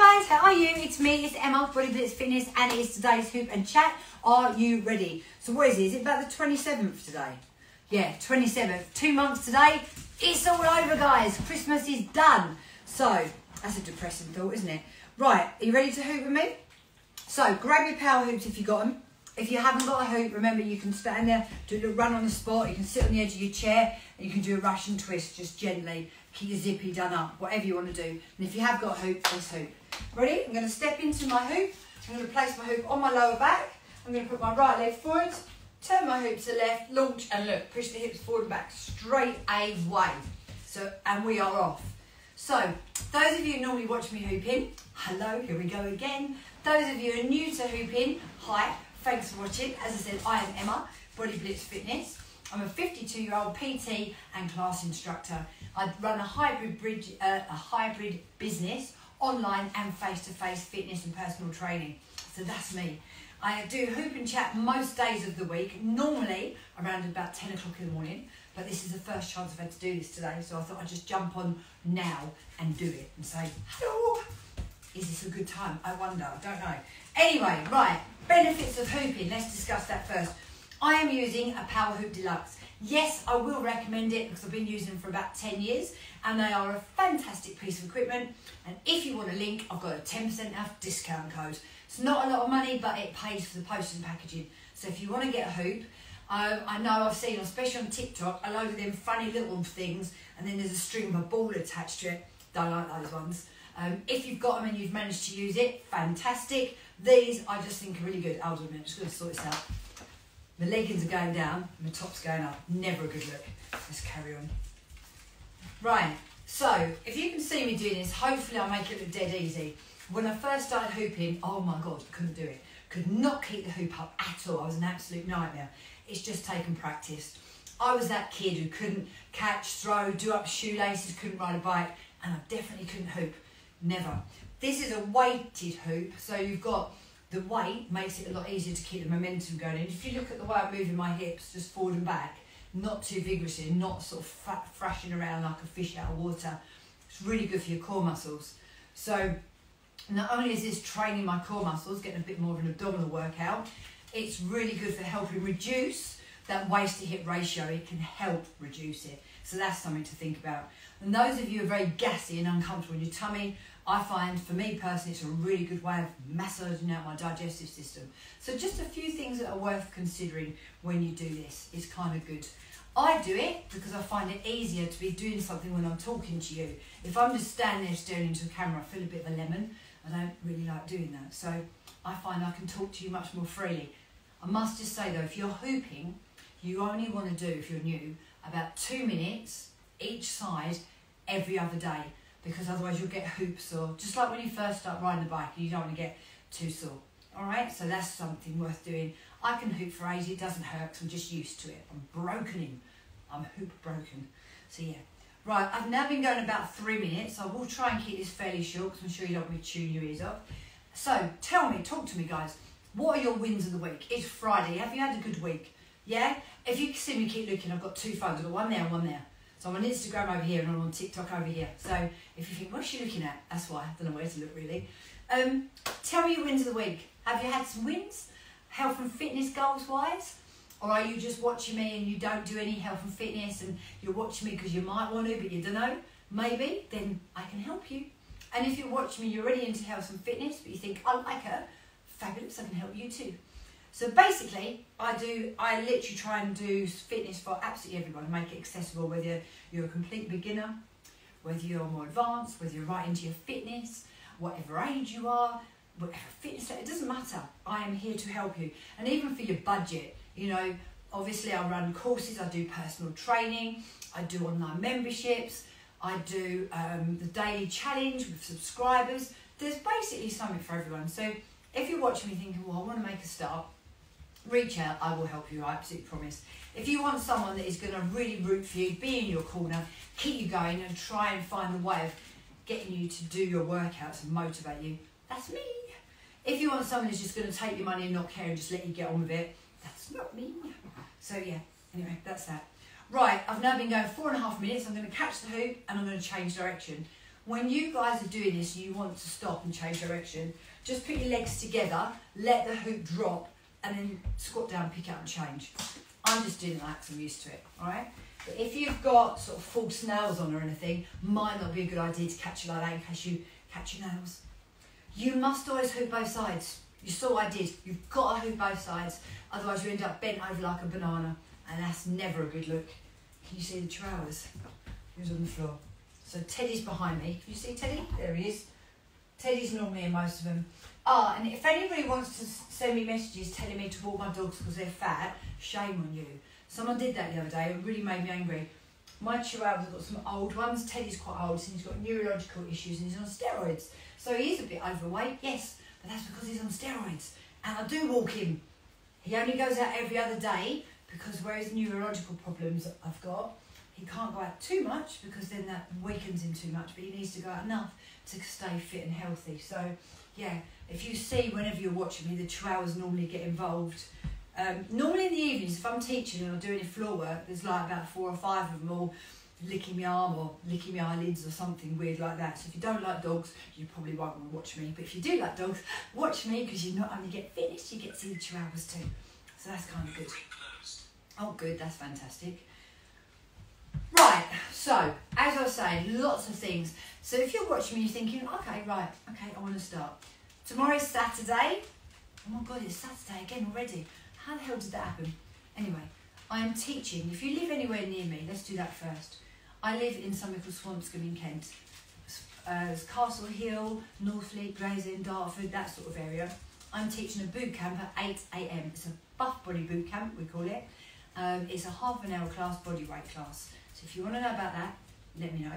Hi guys, how are you? It's me, it's Emma, Body Blitz Fitness, and it's today's Hoop and Chat. Are you ready? So what is it? Is it about the 27th today? Yeah, 27th. 2 months today. It's all over, guys. Christmas is done. So, that's a depressing thought, isn't it? Right, are you ready to hoop with me? So, grab your power hoops if you got them. If you haven't got a hoop, remember you can stand there, do a little run on the spot, you can sit on the edge of your chair, and you can do a Russian twist, just gently. Keep your zippy done up, whatever you want to do. And if you have got a hoop, let's hoop. Ready? I'm going to step into my hoop. I'm going to place my hoop on my lower back. I'm going to put my right leg forward, turn my hoop to the left, launch, and look, push the hips forward and back, straight away. So, and we are off. So, those of you who normally watch me hooping, hello, here we go again. Those of you who are new to hooping, hi, thanks for watching. As I said, I am Emma, Body Blitz Fitness. I'm a 52-year-old PT and class instructor. I run a hybrid business, online and face-to-face fitness and personal training. So that's me. I do hoop and chat most days of the week, normally around about 10 o'clock in the morning, but this is the first chance I've had to do this today, so I thought I'd just jump on now and do it and say, hello. Is this a good time? I wonder, I don't know. Anyway, right, benefits of hooping, let's discuss that first. I am using a Power Hoop Deluxe. Yes, I will recommend it because I've been using them for about 10 years and they are a fantastic piece of equipment. And if you want a link, I've got a 10% off discount code. It's not a lot of money, but it pays for the postage and packaging. So if you want to get a hoop, I know I've seen, especially on TikTok, a load of them funny little things and then there's a string of a ball attached to it. Don't like those ones. If you've got them and you've managed to use it, fantastic. These I just think are really good. Hold on a minute, I'm just going to sort this out. My leggings are going down, my top's going up. Never a good look. Let's carry on. Right, so if you can see me doing this, hopefully I'll make it look dead easy. When I first started hooping, oh my God, couldn't do it. Could not keep the hoop up at all. I was an absolute nightmare. It's just taken practice. I was that kid who couldn't catch, throw, do up shoelaces, couldn't ride a bike, and I definitely couldn't hoop. Never. This is a weighted hoop, so you've got the weight makes it a lot easier to keep the momentum going. And if you look at the way I'm moving my hips, just forward and back, not too vigorously, not sort of thrashing around like a fish out of water, it's really good for your core muscles. So not only is this training my core muscles, getting a bit more of an abdominal workout, it's really good for helping reduce that waist to hip ratio. It can help reduce it. So that's something to think about. And those of you who are very gassy and uncomfortable in your tummy, I find, for me personally, it's a really good way of massaging out my digestive system. So just a few things that are worth considering when you do this. It's kind of good. I do it because I find it easier to be doing something when I'm talking to you. If I'm just standing there staring into the camera, I feel a bit of a lemon. I don't really like doing that. So I find I can talk to you much more freely. I must just say though, if you're hooping, you only want to do, if you're new, about 2 minutes each side every other day. Because otherwise you'll get hoop sore. Just like when you first start riding the bike, you don't want to get too sore. Alright, so that's something worth doing. I can hoop for ages, it doesn't hurt because I'm just used to it. I'm broken in. I'm hoop broken. So yeah. Right, I've now been going about 3 minutes. I will try and keep this fairly short because I'm sure you don't want me to tune your ears off. So, tell me, talk to me guys. What are your wins of the week? It's Friday. Have you had a good week? Yeah? If you can see me keep looking, I've got 2 phones. I've got one there and one there. So I'm on Instagram over here and I'm on TikTok over here. So if you think, what's she looking at? That's why. I don't know where to look really. Tell me your wins of the week. Have you had some wins? Health and fitness goals wise? Or are you just watching me and you don't do any health and fitness and you're watching me because you might want to but you don't know? Maybe. Then I can help you. And if you're watching me, you're already into health and fitness but you think, I like her. Fabulous. I can help you too. So basically, I literally try and do fitness for absolutely everyone, make it accessible, whether you're a complete beginner, whether you're more advanced, whether you're right into your fitness, whatever age you are, whatever fitness, it doesn't matter. I am here to help you. And even for your budget, you know, obviously I run courses, I do personal training, I do online memberships, I do the daily challenge with subscribers. There's basically something for everyone. So if you're watching me thinking, well, I want to make a start, reach out, I will help you, I absolutely promise. If you want someone that is going to really root for you, be in your corner, keep you going and try and find a way of getting you to do your workouts and motivate you, that's me. If you want someone who's just going to take your money and not care and just let you get on with it, that's not me. So yeah, anyway, that's that. Right, I've now been going 4.5 minutes, I'm going to catch the hoop and I'm going to change direction. when you guys are doing this, you want to stop and change direction, just put your legs together, let the hoop drop, and then squat down, pick up and change. I'm just doing that because I'm used to it, all right? But if you've got sort of false nails on or anything, might not be a good idea to catch it like that in case you catch your nails. You must always hoop both sides. You saw what I did. You've got to hoop both sides, otherwise you end up bent over like a banana, and that's never a good look. Can you see the chihuahuas? Who's on the floor? So Teddy's behind me. Can you see Teddy? There he is. Teddy's normally in most of them. And if anybody wants to send me messages telling me to walk my dogs because they're fat, shame on you. Someone did that the other day. It really made me angry. My chihuahuas have got some old ones. Teddy's quite old, so he's got neurological issues and he's on steroids. So he is a bit overweight, yes, but that's because he's on steroids. And I do walk him. He only goes out every other day because where his neurological problems I've got, he can't go out too much because then that weakens him too much, but he needs to go out enough to stay fit and healthy. So, yeah, if you see whenever you're watching me, the chihuahuas normally get involved. Normally in the evenings, if I'm teaching and I'm doing floor work, there's like about 4 or 5 of them all licking my arm or licking my eyelids or something weird like that. So if you don't like dogs, you probably won't want to watch me. But if you do like dogs, watch me because you not only get fitness, you get to see the chihuahuas too. So that's kind of good. Oh, good, that's fantastic. Right, so as I was saying, lots of things. So if you're watching me, you're thinking, okay, right, okay, I want to start. Tomorrow's Saturday. Oh my God, it's Saturday again already. How the hell did that happen? Anyway, I am teaching. If you live anywhere near me, let's do that first. I live in somewhere called Swanscombe in Kent. There's Castle Hill, Northfleet, Gray's Dartford, that sort of area. I'm teaching a boot camp at 8 AM. It's a buff body boot camp, we call it. It's a half an hour class, body weight class. So if you want to know about that, let me know.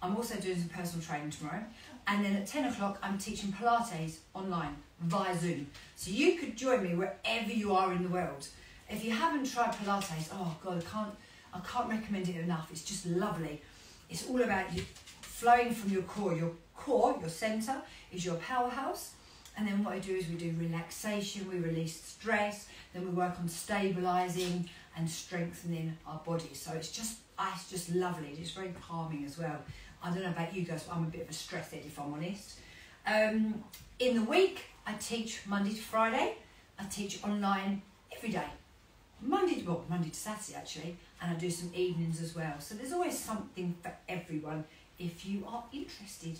I'm also doing some personal training tomorrow. And then at 10 o'clock, I'm teaching Pilates online via Zoom. So you could join me wherever you are in the world. If you haven't tried Pilates, oh God, I can't recommend it enough. It's just lovely. It's all about you flowing from your core. Your core, your centre, is your powerhouse. And then what I do is we do relaxation, we release stress, then we work on stabilising and strengthening our bodies. So it's just lovely. It's very calming as well. I don't know about you guys, but I'm a bit of a stress head if I'm honest. In the week, I teach Monday to Friday. I teach online every day. Monday to Saturday actually, and I do some evenings as well. So there's always something for everyone if you are interested.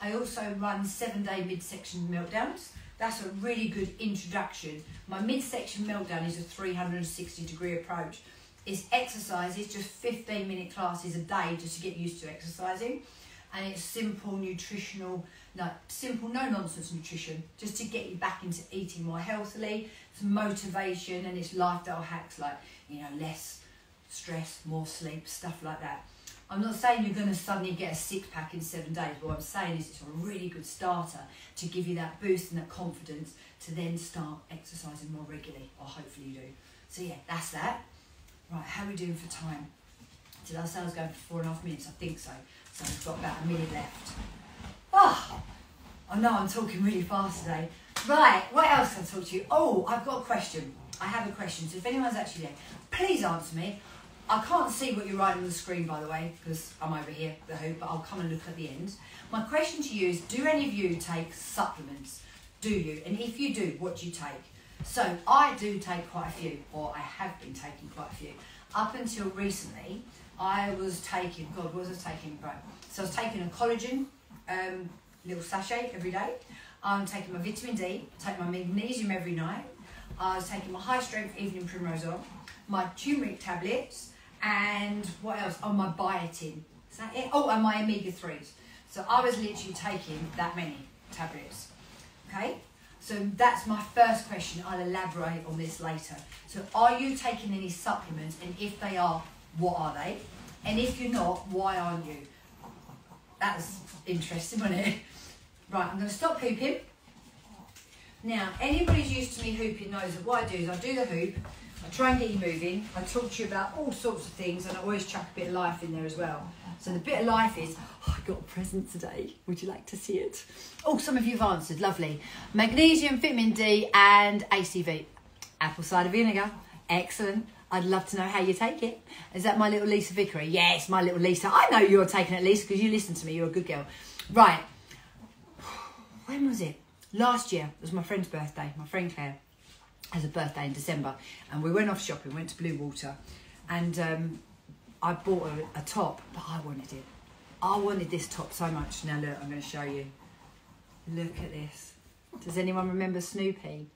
I also run 7-day midsection meltdowns. That's a really good introduction. My midsection meltdown is a 360-degree approach. It's exercises, just 15-minute classes a day just to get used to exercising. And it's simple, no nonsense nutrition, just to get you back into eating more healthily. It's motivation and it's lifestyle hacks like, less stress, more sleep, stuff like that. I'm not saying you're going to suddenly get a 6-pack in 7 days. What I'm saying is it's a really good starter to give you that boost and that confidence to then start exercising more regularly, or hopefully you do. So yeah, that's that. Right, how are we doing for time? Did I say I was going for 4.5 minutes? I think so. So we've got about a minute left. Oh, I know I'm talking really fast today. Right, what else can I talk to you? Oh, I've got a question. I have a question. So if anyone's actually there, please answer me. I can't see what you're writing on the screen, by the way, because I'm over here, the hoop, but I'll come and look at the end. My question to you is, do any of you take supplements? Do you? And if you do, what do you take? So I do take quite a few, or I have been taking quite a few. Up until recently, I was taking, God, what was I taking? Right. So I was taking a collagen little sachet every day. I'm taking my vitamin D, I take my magnesium every night. I was taking my high strength evening primrose oil, my turmeric tablets, and what else? Oh, my biotin. Is that it? Oh, and my omega-3s. So I was literally taking that many tablets. Okay? So that's my first question. I'll elaborate on this later. So are you taking any supplements? And if they are, what are they? And if you're not, why aren't you? That's interesting, isn't it? Right, I'm going to stop hooping. Now, anybody who's used to me hooping knows that what I do is I do the hoop, I try and get you moving, I talk to you about all sorts of things, and I always chuck a bit of life in there as well. So the bit of life is, oh, I got a present today. Would you like to see it? Oh, some of you have answered. Lovely. Magnesium, vitamin D, and ACV. Apple cider vinegar. Excellent. I'd love to know how you take it. Is that my little Lisa Vickery? Yes, my little Lisa. I know you're taking it, Lisa, because you listen to me. You're a good girl. Right. When was it? Last year. It was my friend's birthday. My friend Claire has a birthday in December. And we went off shopping, went to Blue Water. And I bought a top, but I wanted it. I wanted this top so much. Now look, I'm going to show you. Look at this. Does anyone remember Snoopy?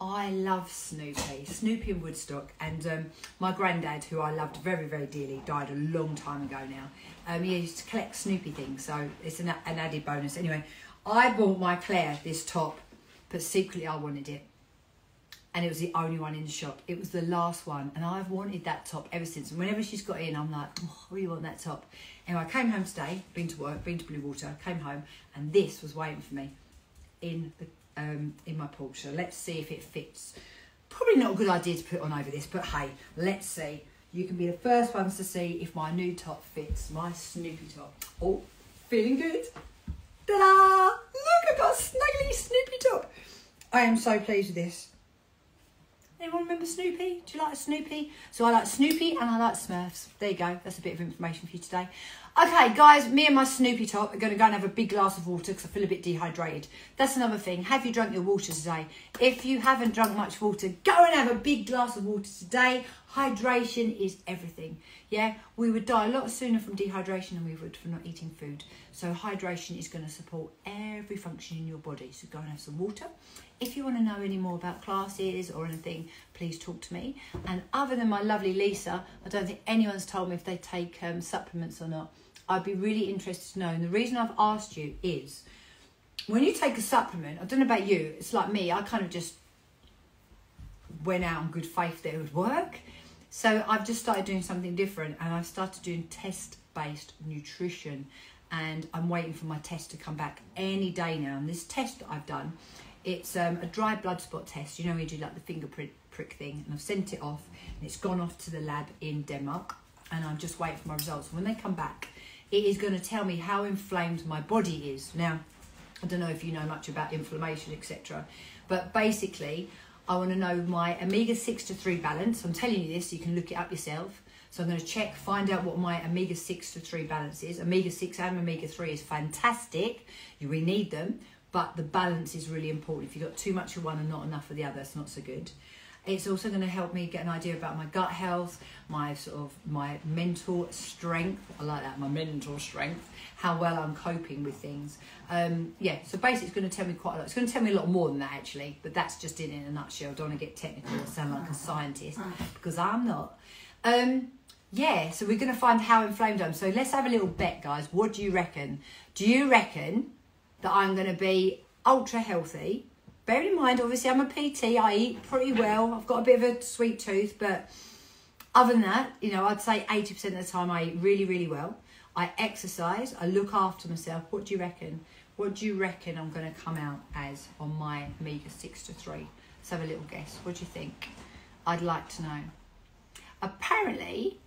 I love Snoopy. Snoopy in Woodstock. And my granddad, who I loved very, very dearly, died a long time ago now. He used to collect Snoopy things, so it's an added bonus. Anyway, I bought my Claire this top, but secretly I wanted it. And it was the only one in the shop. It was the last one. And I've wanted that top ever since. And whenever she's got in, I'm like, oh, I really want that top. Anyway, I came home today, been to work, been to Blue Water, came home, and this was waiting for me in my Porsche. So let's see if it fits. Probably not a good idea to put on over this, but hey, let's see. You can be the first ones to see if my new top fits, my Snoopy top. Oh, feeling good. Ta-da! Look, I've got a snuggly Snoopy top. I am so pleased with this. Anyone remember Snoopy? Do you like Snoopy? So I like Snoopy and I like Smurfs. There you go. That's a bit of information for you today. Okay, guys, me and my Snoopy top are going to go and have a big glass of water because I feel a bit dehydrated. That's another thing. Have you drunk your water today? If you haven't drunk much water, go and have a big glass of water today. Hydration is everything. Yeah, we would die a lot sooner from dehydration than we would from not eating food. So hydration is going to support every function in your body. So go and have some water. If you want to know any more about classes or anything, please talk to me. And other than my lovely Lisa, I don't think anyone's told me if they take supplements or not. I'd be really interested to know. And the reason I've asked you is, when you take a supplement, I don't know about you, it's like me, I kind of just went out on good faith that it would work. So I've just started doing something different, and I've started doing test-based nutrition, and I'm waiting for my test to come back any day now. And this test that I've done, it's a dry blood spot test. You know, we do like the fingerprint prick thing, and I've sent it off, and it's gone off to the lab in Denmark, and I'm just waiting for my results. When they come back, it is going to tell me how inflamed my body is. Now, I don't know if you know much about inflammation, etc., but basically, I want to know my omega-6 to 3 balance. I'm telling you this, so you can look it up yourself. So I'm going to find out what my omega-6 to 3 balance is. Omega-6 and omega-3 is fantastic. You really need them, but the balance is really important. If you've got too much of one and not enough of the other, it's not so good. It's also going to help me get an idea about my gut health, my mental strength. I like that, my mental strength. How well I'm coping with things. Yeah, so basically it's going to tell me quite a lot. It's going to tell me a lot more than that, actually. But that's just it in a nutshell. I don't want to get technical or sound like a scientist, because I'm not. Yeah, so we're going to find how inflamed I am. So let's have a little bet, guys. What do you reckon? Do you reckon that I'm going to be ultra healthy? Bear in mind, obviously, I'm a PT. I eat pretty well. I've got a bit of a sweet tooth, but other than that, you know, I'd say 80% of the time I eat really, really well. I exercise. I look after myself. What do you reckon? What do you reckon I'm going to come out as on my omega-6 to 3? Let's have a little guess. What do you think? I'd like to know. Apparently,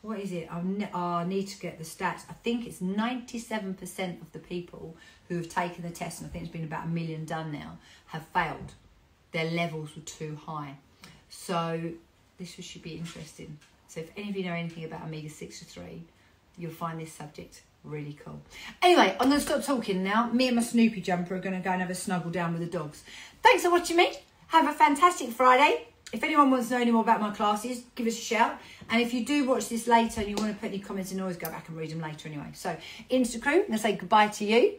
what is it? I need to get the stats. I think it's 97% of the people who have taken the test, and I think it's been about 1 million done now, have failed. Their levels were too high. So this should be interesting. So if any of you know anything about omega-6 to 3, you'll find this subject really cool. Anyway, I'm going to stop talking now. Me and my Snoopy jumper are going to go and have a snuggle down with the dogs. Thanks for watching me. Have a fantastic Friday. If anyone wants to know any more about my classes, give us a shout. And if you do watch this later and you want to put any comments in, always go back and read them later anyway. So, Instagram, I'm going to say goodbye to you.